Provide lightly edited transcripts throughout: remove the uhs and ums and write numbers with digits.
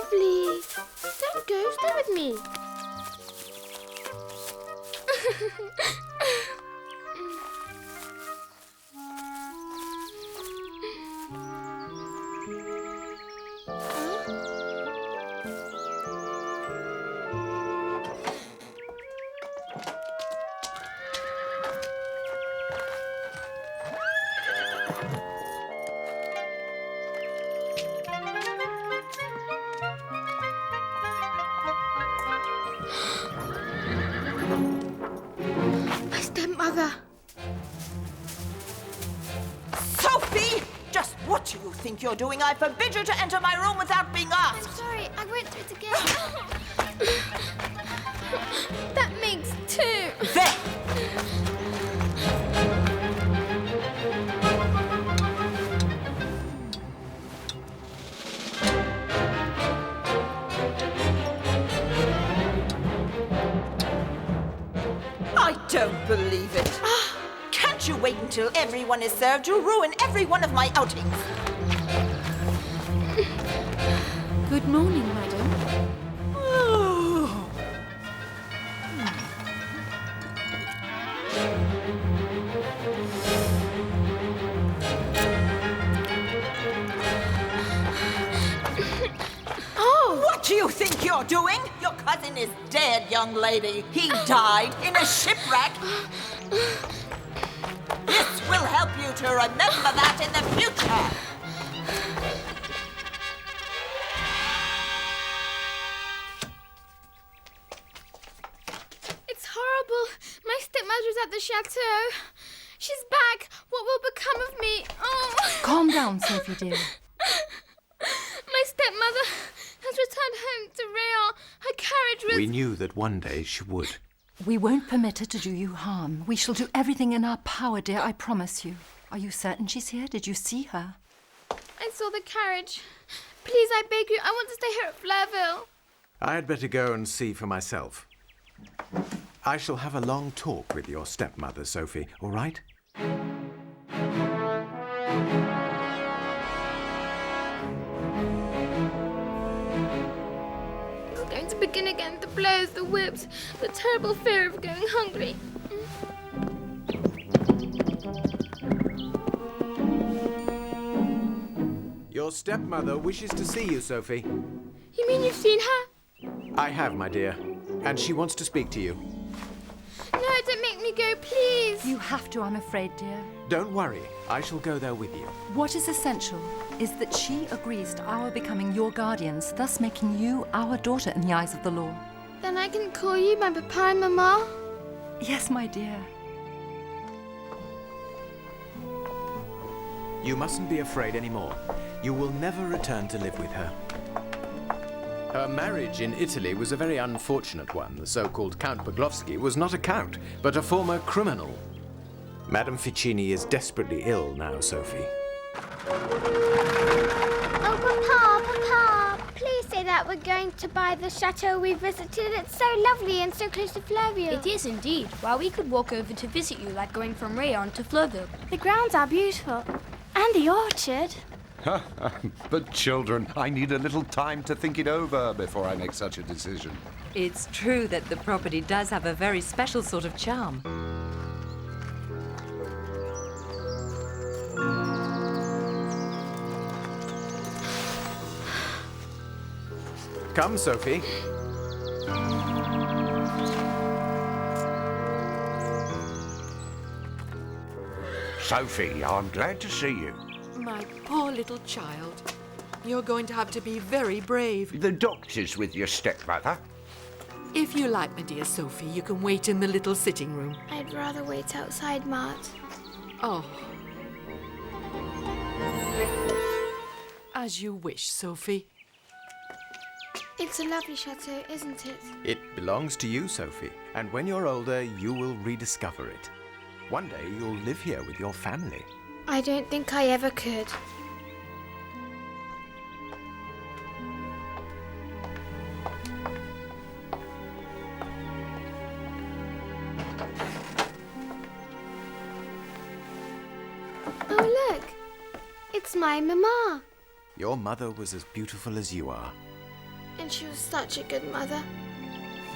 Lovely. Don't go, stay with me. Sophie! Just what do you think you're doing? I forbid you to enter my room without being asked. I'm sorry, I won't do it again. That makes two. There! I don't believe it. Can't you wait until everyone is served? You ruin every one of my outings. Good morning, madam. What do you think you're doing? Your cousin is dead, young lady. He died in a shipwreck. This will help you to remember that in the future. It's horrible. My stepmother's at the chateau. She's back. What will become of me? Oh. Calm down, Sophie, dear. My stepmother has returned home to Rean. Her carriage was... We knew that one day she would. We won't permit her to do you harm. We shall do everything in our power, dear, I promise you. Are you certain she's here? Did you see her? I saw the carriage. Please, I beg you, I want to stay here at Fleurville. I had better go and see for myself. I shall have a long talk with your stepmother, Sophie, all right? It's going to begin again. The blows, the whips, the terrible fear of going hungry. Your stepmother wishes to see you, Sophie. You mean you've seen her? I have, my dear. And she wants to speak to you. No, don't make me go, please. You have to, I'm afraid, dear. Don't worry. I shall go there with you. What is essential is that she agrees to our becoming your guardians, thus making you our daughter in the eyes of the law. Then I can call you my papa and mama? Yes, my dear. You mustn't be afraid anymore. You will never return to live with her. Her marriage in Italy was a very unfortunate one. The so-called Count Poglovsky was not a count, but a former criminal. Madame Fichini is desperately ill now, Sophie. Oh, Papa, please say that we're going to buy the chateau we visited. It's so lovely and so close to Fleurville. It is indeed. Well, we could walk over to visit you like going from Rean to Fleurville. The grounds are beautiful. And the orchard. But children, I need a little time to think it over before I make such a decision. It's true that the property does have a very special sort of charm. Come, Sophie. Sophie, I'm glad to see you. My poor little child. You're going to have to be very brave. The doctor's with your stepmother. If you like, my dear Sophie, you can wait in the little sitting room. I'd rather wait outside, Mart. Oh. As you wish, Sophie. It's a lovely chateau, isn't it? It belongs to you, Sophie, and when you're older, you will rediscover it. One day, you'll live here with your family. I don't think I ever could. Oh, look! It's my mama. Your mother was as beautiful as you are. And she was such a good mother.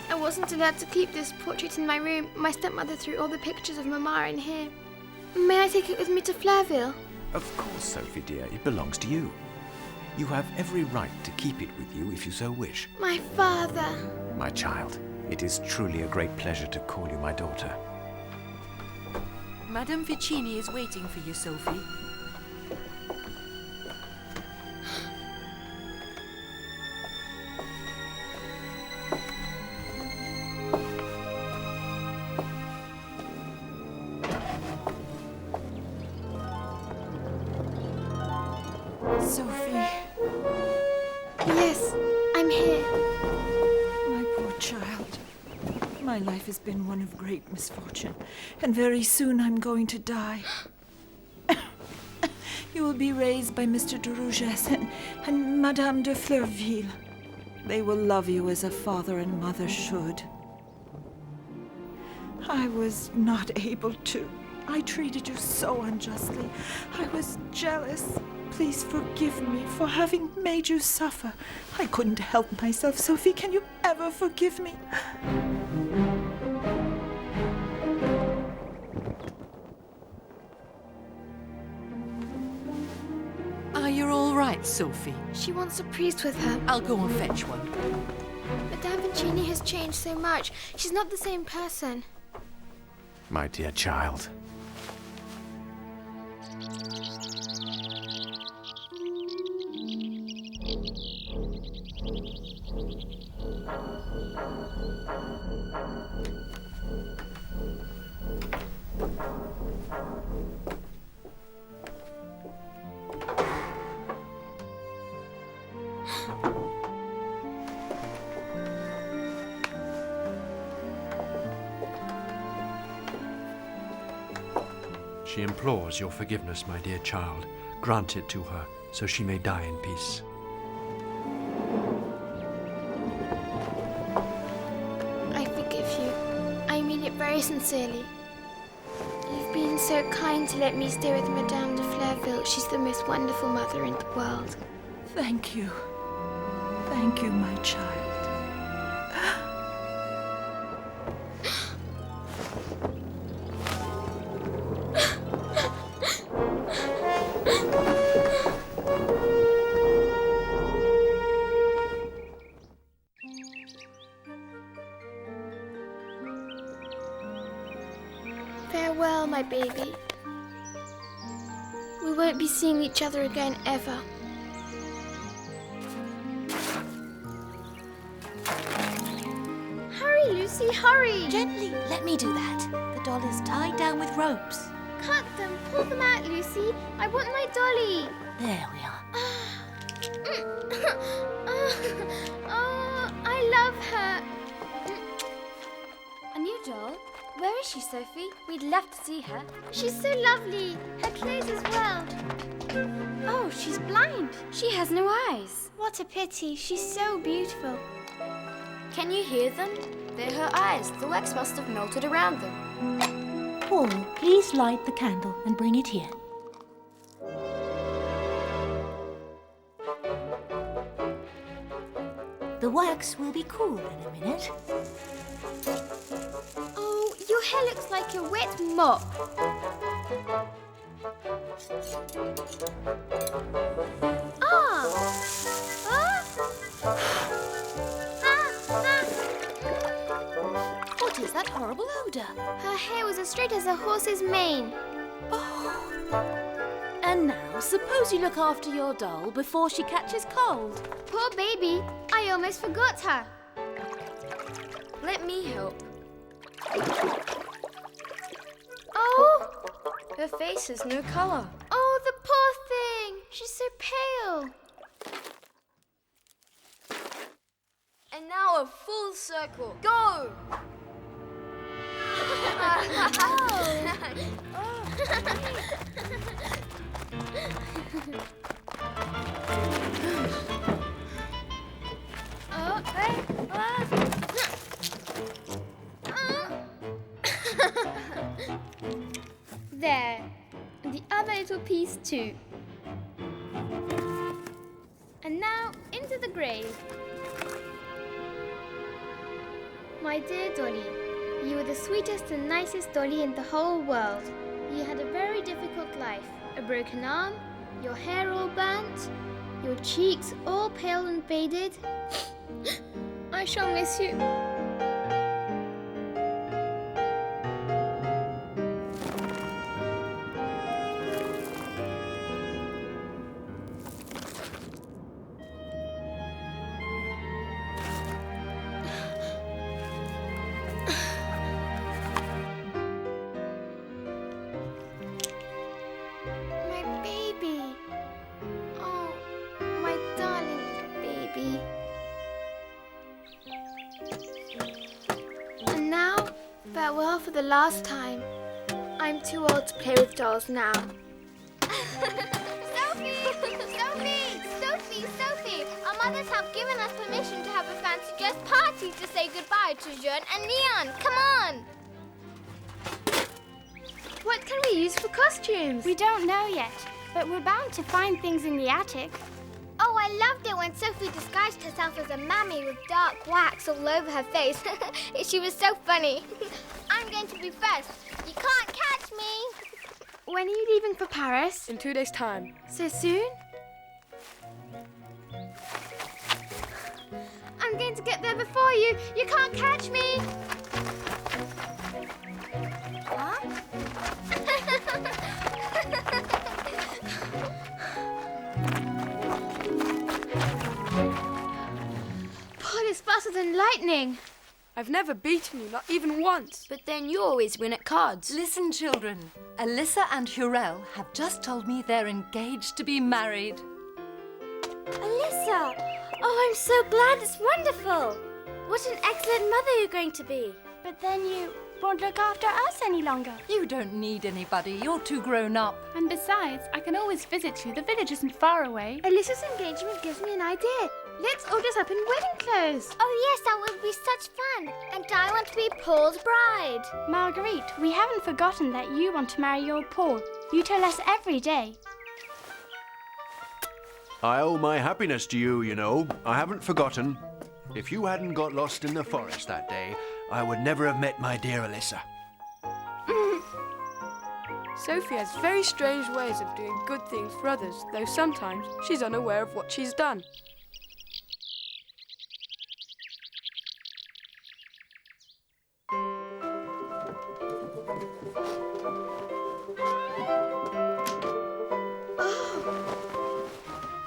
I wasn't allowed to keep this portrait in my room. My stepmother threw all the pictures of Mama in here. May I take it with me to Fleurville? Of course, Sophie dear, it belongs to you. You have every right to keep it with you if you so wish. My father. My child, it is truly a great pleasure to call you my daughter. Madame Fichini is waiting for you, Sophie. Sophie, Yes, I'm here. My poor child. My life has been one of great misfortune, and very soon I'm going to die. You will be raised by Mr. de Rosbourg and Madame de Fleurville. They will love you as a father and mother should. I was not able to. I treated you so unjustly. I was jealous. Please forgive me for having made you suffer. I couldn't help myself. Sophie, can you ever forgive me? are you all right, Sophie? She wants a priest with her. I'll go and fetch one. Madame Fichini has changed so much. She's not the same person. My dear child. She implores your forgiveness, my dear child. Grant it to her, so she may die in peace. I forgive you. I mean it very sincerely. You've been so kind to let me stay with Madame de Fleurville. She's the most wonderful mother in the world. Thank you. Thank you, my child. Farewell, my baby. We won't be seeing each other again ever. Hurry, Lucy, hurry! Gently, let me do that. The doll is tied down with ropes. Cut them, pull them out, Lucy. I want my dolly. There we are. Oh, I love her. A new doll? Where is she, Sophie? We'd love to see her. She's so lovely. Her clothes as well. Oh, she's blind. She has no eyes. What a pity. She's so beautiful. Can you hear them? They're her eyes. The wax must have melted around them. Paul, please light the candle and bring it here. The wax will be cool in a minute. Oh, your hair looks like a wet mop. What is that horrible odour? Her hair was as straight as a horse's mane. And now, suppose you look after your doll before she catches cold. Poor baby, I almost forgot her. Let me help. Oh! Her face has no colour. Oh, the poor thing! She's so pale. And now a full circle. Go! There. And the other little piece too. And now into the grave. My dear Dolly, you were the sweetest and nicest dolly in the whole world. You had a very difficult life. A broken arm, your hair all burnt, your cheeks all pale and faded. I shall miss you. Farewell for the last time. I'm too old to play with dolls now. Sophie! Our mothers have given us permission to have a fancy dress party to say goodbye to Jean and Leon. Come on! What can we use for costumes? We don't know yet, but we're bound to find things in the attic. Oh, I loved it when Sophie disguised herself as a mammy with dark wax all over her face. She was so funny. I'm going to be first. You can't catch me. When are you leaving for Paris? In 2 days' time. So soon? I'm going to get there before you. You can't catch me. Huh? Paul is faster than lightning. I've never beaten you, not even once. But then you always win at cards. Listen, children. Elisa and Hurel have just told me they're engaged to be married. Elisa! Oh, I'm so glad. It's wonderful. What an excellent mother you're going to be. But then you won't look after us any longer. You don't need anybody. You're too grown up. And besides, I can always visit you. The village isn't far away. Elisa's engagement gives me an idea. Let's all dress up in wedding clothes. Oh, yes, that would be such fun. And I want to be Paul's bride. Marguerite, we haven't forgotten that you want to marry your Paul. You tell us every day. I owe my happiness to you, you know. I haven't forgotten. If you hadn't got lost in the forest that day, I would never have met my dear Elisa. Sophie has very strange ways of doing good things for others, though sometimes she's unaware of what she's done.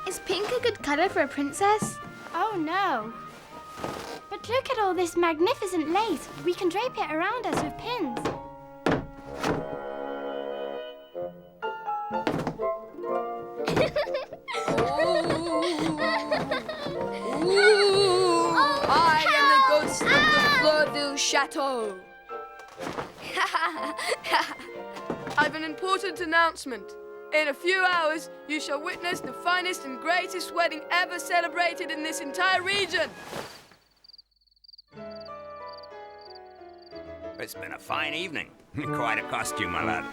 Is pink a good colour for a princess? Oh, no. But look at all this magnificent lace. We can drape it around us with pins. I am the ghost of the Fleurville Chateau. I've an important announcement. In a few hours, you shall witness the finest and greatest wedding ever celebrated in this entire region. It's been a fine evening. Quite a costume, my lad.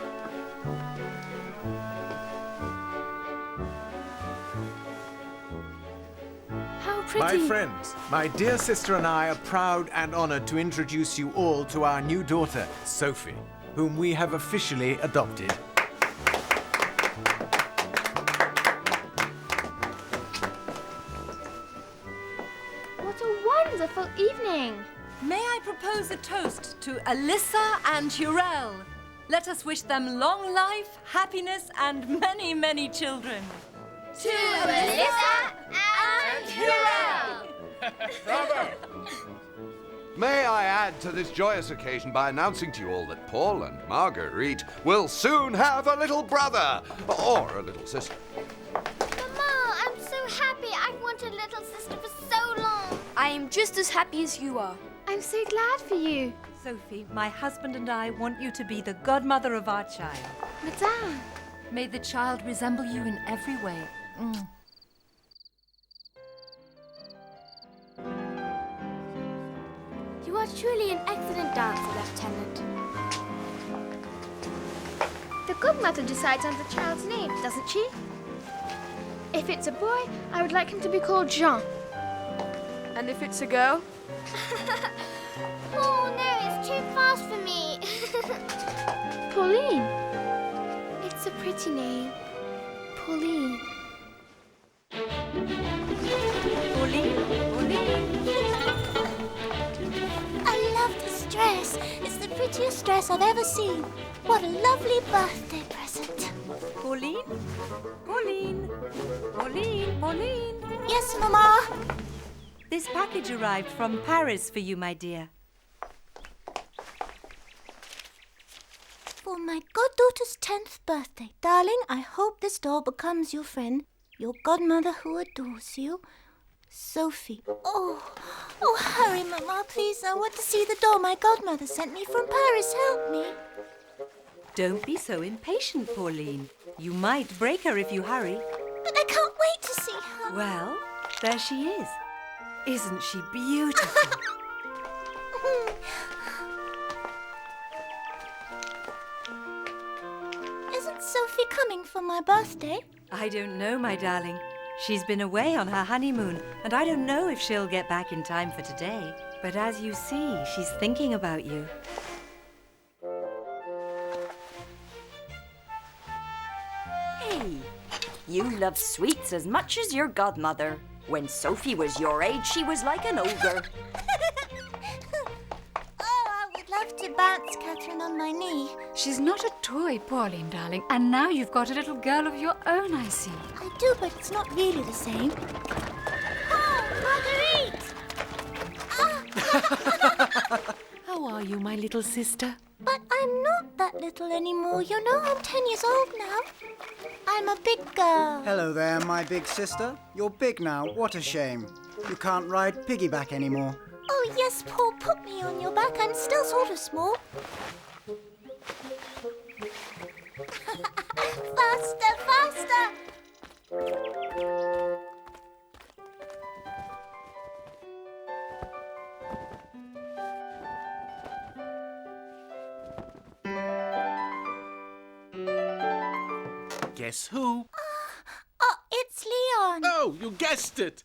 pretty. My friends, my dear sister and I are proud and honoured to introduce you all to our new daughter, Sophie, whom we have officially adopted. What a wonderful evening. May I propose a toast to Elisa and Hurel? Let us wish them long life, happiness, and many, many children. To Elisa and Hurel. Bravo! May I add to this joyous occasion by announcing to you all that Paul and Marguerite will soon have a little brother, or a little sister. Mama, I'm so happy. I've wanted a little sister for so long. I am just as happy as you are. I'm so glad for you. Sophie, my husband and I want you to be the godmother of our child. Madame. May the child resemble you in every way. You are truly an excellent dancer, Lieutenant. The godmother decides on the child's name, doesn't she? If it's a boy, I would like him to be called Jean. And if it's a girl? Oh, no, it's too fast for me. Pauline. It's a pretty name. Pauline. I love this dress. It's the prettiest dress I've ever seen. What a lovely birthday present. Pauline? Pauline? Pauline? Pauline? Yes, Mama. This package arrived from Paris for you, my dear. For my goddaughter's 10th birthday. Darling, I hope this doll becomes your friend, your godmother who adores you, Sophie. Oh, hurry, Mama, please. I want to see the doll my godmother sent me from Paris. Help me. Don't be so impatient, Pauline. You might break her if you hurry. But I can't wait to see her. Well, there she is. Isn't she beautiful? Isn't Sophie coming for my birthday? I don't know, my darling. She's been away on her honeymoon, and I don't know if she'll get back in time for today. But as you see, she's thinking about you. Hey, you love sweets as much as your godmother. When Sophie was your age, she was like an ogre. I would love to bounce Catherine on my knee. She's not a toy, Pauline, darling. And now you've got a little girl of your own, I see. I do, but it's not really the same. Oh, Marguerite! How are you, my little sister? But I'm not that little anymore. You know, I'm 10 years old now. I'm a big girl. Hello there, my big sister. You're big now. What a shame. You can't ride piggyback anymore. Oh, yes, Paul, put me on your back. I'm still sort of small. Faster, faster! Guess who? Oh, it's Leon. Oh, you guessed it.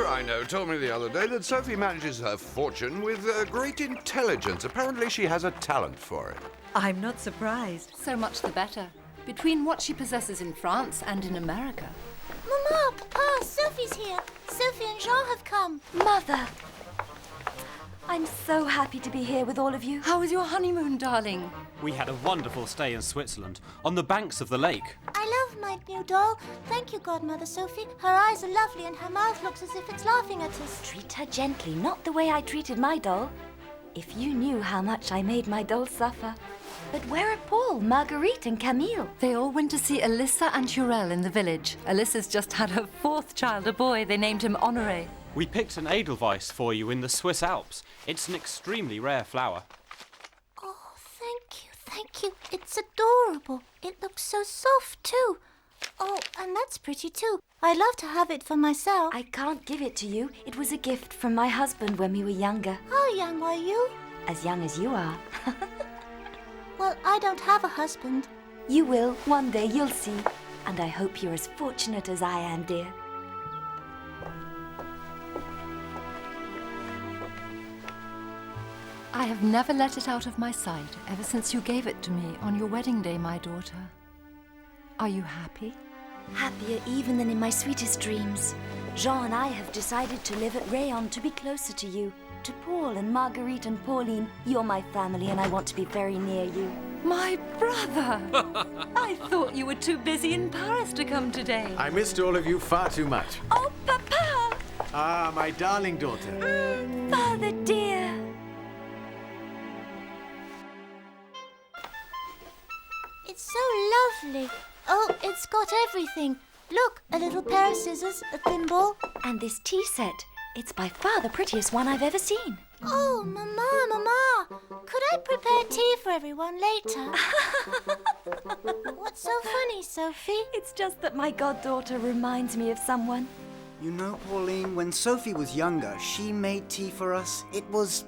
I know told me the other day that Sophie manages her fortune with great intelligence. Apparently she has a talent for it. I'm not surprised. So much the better. Between what she possesses in France and in America. Mama, Papa, Sophie's here. Sophie and Jean have come. Mother! I'm so happy to be here with all of you. How was your honeymoon, darling? We had a wonderful stay in Switzerland, on the banks of the lake. I love my new doll. Thank you, Godmother Sophie. Her eyes are lovely and her mouth looks as if it's laughing at us. Treat her gently, not the way I treated my doll. If you knew how much I made my doll suffer. But where are Paul, Marguerite and Camille? They all went to see Elisa and Hurel in the village. Elisa's just had her 4th child, a boy. They named him Honoré. We picked an Edelweiss for you in the Swiss Alps. It's an extremely rare flower. Oh, thank you. It's adorable. It looks so soft, too. Oh, and that's pretty, too. I'd love to have it for myself. I can't give it to you. It was a gift from my husband when we were younger. How young were you? As young as you are. Well, I don't have a husband. You will. One day you'll see. And I hope you're as fortunate as I am, dear. I have never let it out of my sight ever since you gave it to me on your wedding day, my daughter. Are you happy? Happier even than in my sweetest dreams. Jean and I have decided to live at Rean to be closer to you. To Paul and Marguerite and Pauline. You're my family and I want to be very near you. My brother! I thought you were too busy in Paris to come today. I missed all of you far too much. Oh, Papa! Ah, my darling daughter. Father dear. It's so lovely. Oh, it's got everything. Look, a little pair of scissors, a thimble. And this tea set. It's by far the prettiest one I've ever seen. Oh, Mama, could I prepare tea for everyone later? What's so funny, Sophie? It's just that my goddaughter reminds me of someone. You know, Pauline, when Sophie was younger, she made tea for us. It was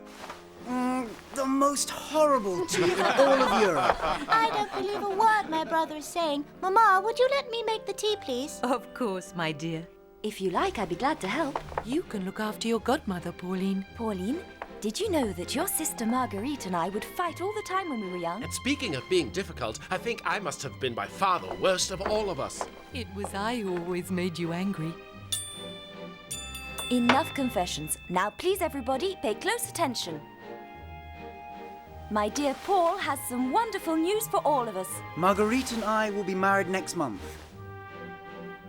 the most horrible tea in all of Europe. I don't believe a word my brother is saying. Mama, would you let me make the tea, please? Of course, my dear. If you like, I'd be glad to help. You can look after your godmother, Pauline. Pauline, did you know that your sister Marguerite and I would fight all the time when we were young? And speaking of being difficult, I think I must have been by far the worst of all of us. It was I who always made you angry. Enough confessions. Now please everybody, pay close attention. My dear Paul has some wonderful news for all of us. Marguerite and I will be married next month.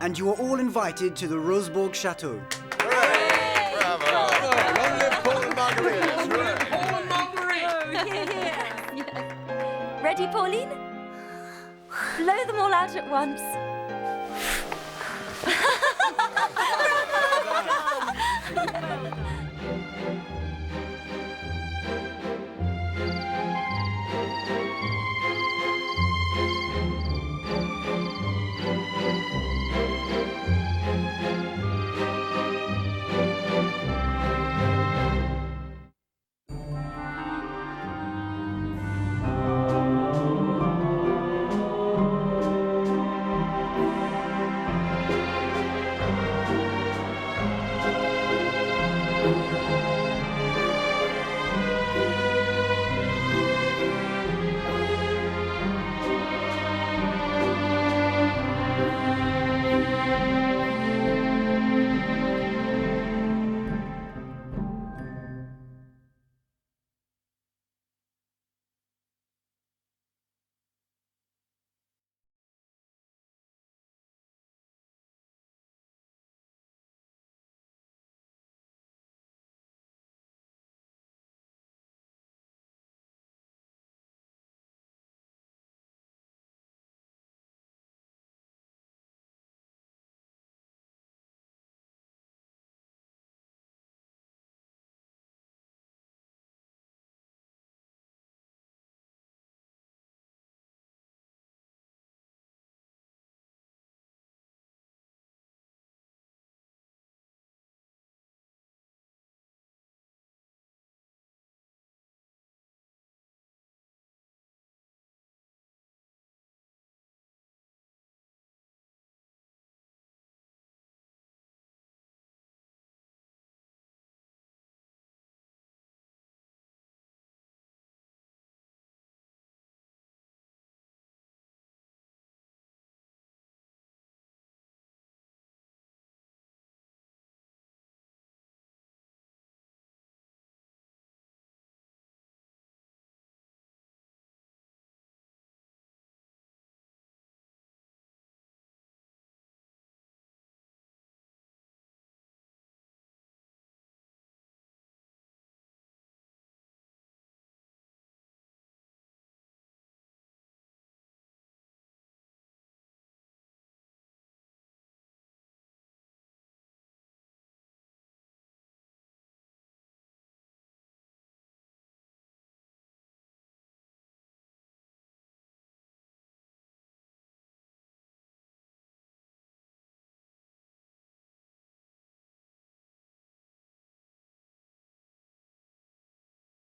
And you are all invited to the Rosbourg Chateau. Hooray! Bravo! Long live Paul and Marguerite! Paul and Marguerite! Ready, Pauline? Blow them all out at once.